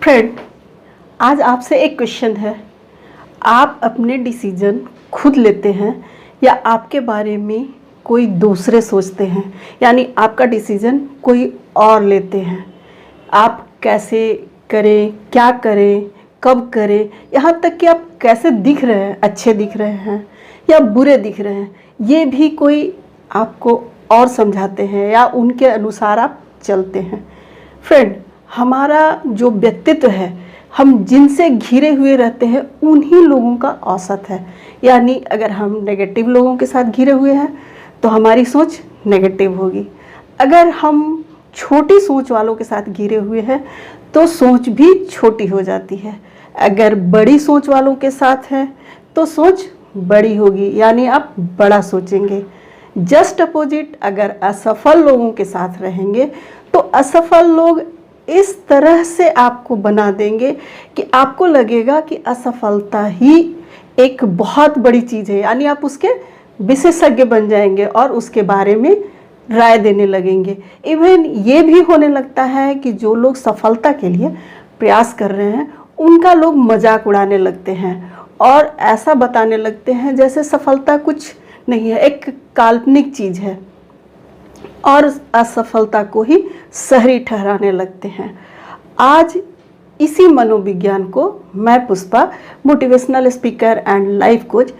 Friend, आज आपसे एक क्वेश्चन है। आप अपने डिसीजन खुद लेते हैं या आपके बारे में कोई दूसरे सोचते हैं? यानी आपका डिसीजन कोई और लेते हैं। आप कैसे करें, क्या करें, कब करें, यहाँ तक कि आप कैसे दिख रहे हैं, अच्छे दिख रहे हैं या बुरे दिख रहे हैं, ये भी कोई आपको और समझाते हैं या उनके अनुसार आप चलते हैं। फ्रेंड, हमारा जो व्यक्तित्व है, हम जिनसे घिरे हुए रहते हैं उन्हीं लोगों का औसत है। यानी अगर हम नेगेटिव लोगों के साथ घिरे हुए हैं तो हमारी सोच नेगेटिव होगी। अगर हम छोटी सोच वालों के साथ घिरे हुए हैं तो सोच भी छोटी हो जाती है। अगर बड़ी सोच वालों के साथ है तो सोच बड़ी होगी, यानी आप बड़ा सोचेंगे। जस्ट अपोजिट, अगर असफल लोगों के साथ रहेंगे तो असफल लोग इस तरह से आपको बना देंगे कि आपको लगेगा कि असफलता ही एक बहुत बड़ी चीज़ है। यानी आप उसके विशेषज्ञ बन जाएंगे और उसके बारे में राय देने लगेंगे। इवन ये भी होने लगता है कि जो लोग सफलता के लिए प्रयास कर रहे हैं उनका लोग मजाक उड़ाने लगते हैं और ऐसा बताने लगते हैं जैसे सफलता कुछ नहीं है, एक काल्पनिक चीज़ है, और असफलता को ही सही ठहराने लगते हैं। आज इसी मनोविज्ञान को मैं Pushpa, motivational speaker and life coach,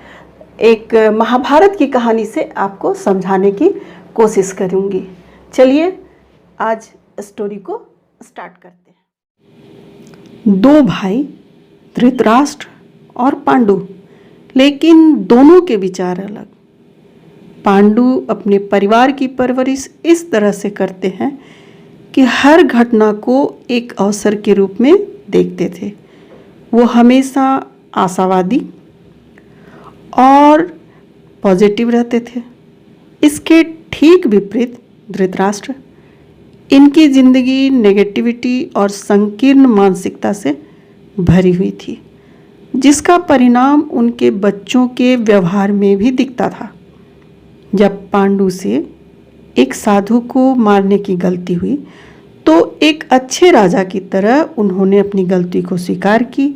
एक महाभारत की कहानी से आपको समझाने की कोशिश करूंगी। चलिए आज स्टोरी को स्टार्ट करते हैं। दो भाई धृतराष्ट्र और पांडु, लेकिन दोनों के विचार अलग। पांडु अपने परिवार की परवरिश इस तरह से करते हैं कि हर घटना को एक अवसर के रूप में देखते थे। वो हमेशा आशावादी और पॉजिटिव रहते थे। इसके ठीक विपरीत धृतराष्ट्र, इनकी जिंदगी नेगेटिविटी और संकीर्ण मानसिकता से भरी हुई थी, जिसका परिणाम उनके बच्चों के व्यवहार में भी दिखता था। जब पांडु से एक साधु को मारने की गलती हुई तो एक अच्छे राजा की तरह उन्होंने अपनी गलती को स्वीकार की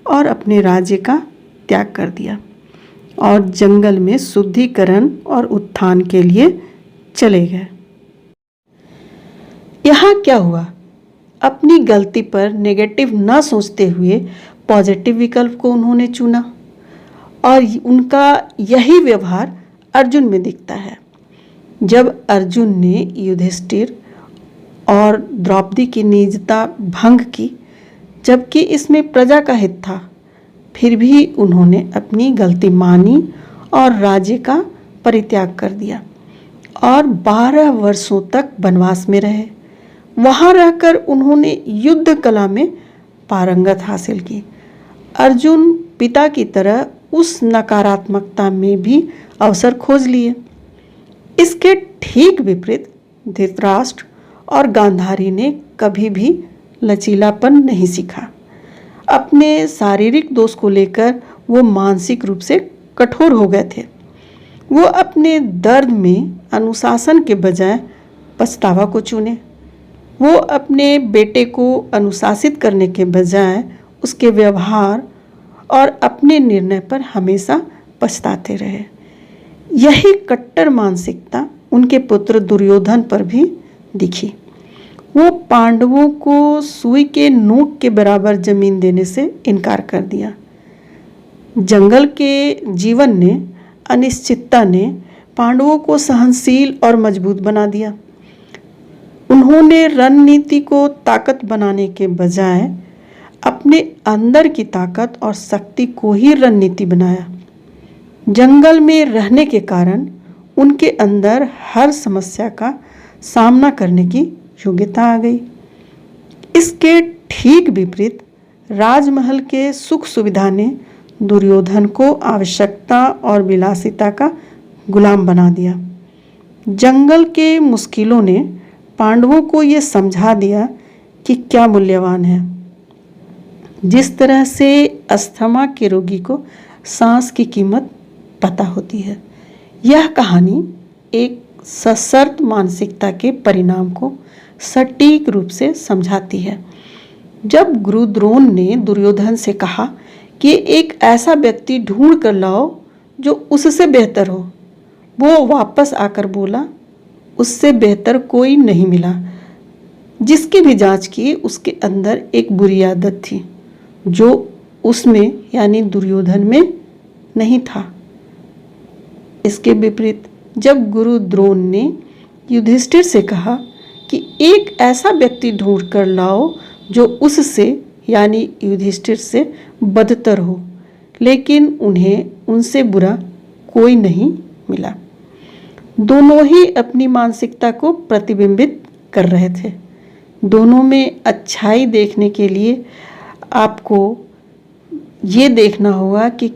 और अपने राज्य का त्याग कर दिया और जंगल में शुद्धिकरण और उत्थान के लिए चले गए। यहाँ क्या हुआ? अपनी गलती पर नेगेटिव न सोचते हुए पॉजिटिव विकल्प को उन्होंने चुना और उनका यही व्यवहार अर्जुन में दिखता है। जब अर्जुन ने युधिष्ठिर और द्रौपदी की निजता भंग की, जबकि इसमें प्रजा का हित था, फिर भी उन्होंने अपनी गलती मानी और राज्य का परित्याग कर दिया और 12 वर्षों तक वनवास में रहे। वहाँ रहकर उन्होंने युद्ध कला में पारंगत हासिल की। अर्जुन पिता की तरह उस नकारात्मकता में भी अवसर खोज लिए। इसके ठीक विपरीत धृतराष्ट्र और गांधारी ने कभी भी लचीलापन नहीं सीखा। अपने शारीरिक दोष को लेकर वो मानसिक रूप से कठोर हो गए थे। वो अपने दर्द में अनुशासन के बजाय पछतावा को चुने। वो अपने बेटे को अनुशासित करने के बजाय उसके व्यवहार और अपने निर्णय पर हमेशा पछताते रहे। यही कट्टर मानसिकता उनके पुत्र दुर्योधन पर भी दिखी। वो पांडवों को सुई के नोक के बराबर जमीन देने से इनकार कर दिया। जंगल के जीवन ने, अनिश्चितता ने पांडवों को सहनशील और मजबूत बना दिया। उन्होंने रणनीति को ताकत बनाने के बजाय अपने अंदर की ताकत और शक्ति को ही रणनीति बनाया। जंगल में रहने के कारण उनके अंदर हर समस्या का सामना करने की योग्यता आ गई। इसके ठीक विपरीत राजमहल के सुख सुविधा ने दुर्योधन को आवश्यकता और विलासिता का गुलाम बना दिया। जंगल के मुश्किलों ने पांडवों को ये समझा दिया कि क्या मूल्यवान है। जिस तरह से अस्थमा के रोगी को सांस की कीमत पता होती है, यह कहानी एक सशर्त मानसिकता के परिणाम को सटीक रूप से समझाती है। जब गुरु द्रोण ने दुर्योधन से कहा कि एक ऐसा व्यक्ति ढूंढ कर लाओ जो उससे बेहतर हो, वो वापस आकर बोला, उससे बेहतर कोई नहीं मिला। जिसकी भी जांच की उसके अंदर एक बुरी आदत थी जो उसमें यानी दुर्योधन में नहीं था। इसके विपरीत जब गुरु द्रोण ने युधिष्ठिर से कहा कि एक ऐसा व्यक्ति ढूंढ कर लाओ जो उससे यानी युधिष्ठिर से बदतर हो, लेकिन उन्हें उनसे बुरा कोई नहीं मिला। दोनों ही अपनी मानसिकता को प्रतिबिंबित कर रहे थे। दोनों में अच्छाई देखने के लिए आपको ये देखना होगा कि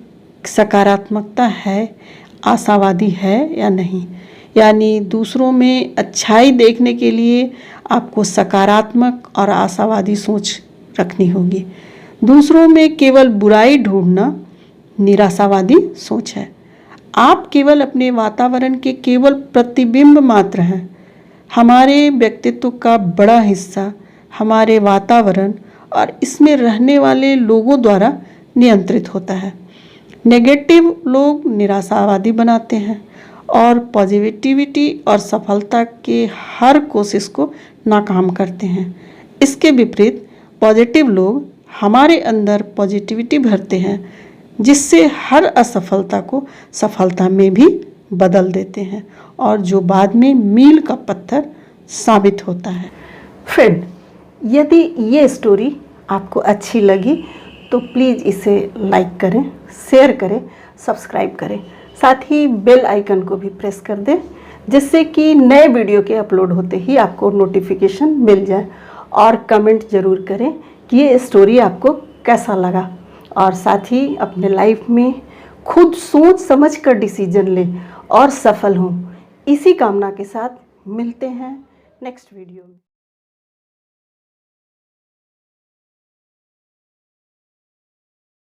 सकारात्मकता है, आशावादी है या नहीं। यानी दूसरों में अच्छाई देखने के लिए आपको सकारात्मक और आशावादी सोच रखनी होगी। दूसरों में केवल बुराई ढूंढना निराशावादी सोच है। आप केवल अपने वातावरण के केवल प्रतिबिंब मात्र हैं। हमारे व्यक्तित्व का बड़ा हिस्सा हमारे वातावरण और इसमें रहने वाले लोगों द्वारा नियंत्रित होता है। नेगेटिव लोग निराशावादी बनाते हैं और पॉजिटिविटी और सफलता के हर कोशिश को नाकाम करते हैं। इसके विपरीत पॉजिटिव लोग हमारे अंदर पॉजिटिविटी भरते हैं, जिससे हर असफलता को सफलता में भी बदल देते हैं और जो बाद में मील का पत्थर साबित होता है। फ्रेंड, यदि ये स्टोरी आपको अच्छी लगी तो प्लीज़ इसे लाइक करें, शेयर करें, सब्सक्राइब करें, साथ ही बेल आइकन को भी प्रेस कर दें, जिससे कि नए वीडियो के अपलोड होते ही आपको नोटिफिकेशन मिल जाए। और कमेंट ज़रूर करें कि ये स्टोरी आपको कैसा लगा, और साथ ही अपने लाइफ में खुद सोच समझ कर डिसीजन लें और सफल हों। इसी कामना के साथ मिलते हैं नेक्स्ट वीडियो में।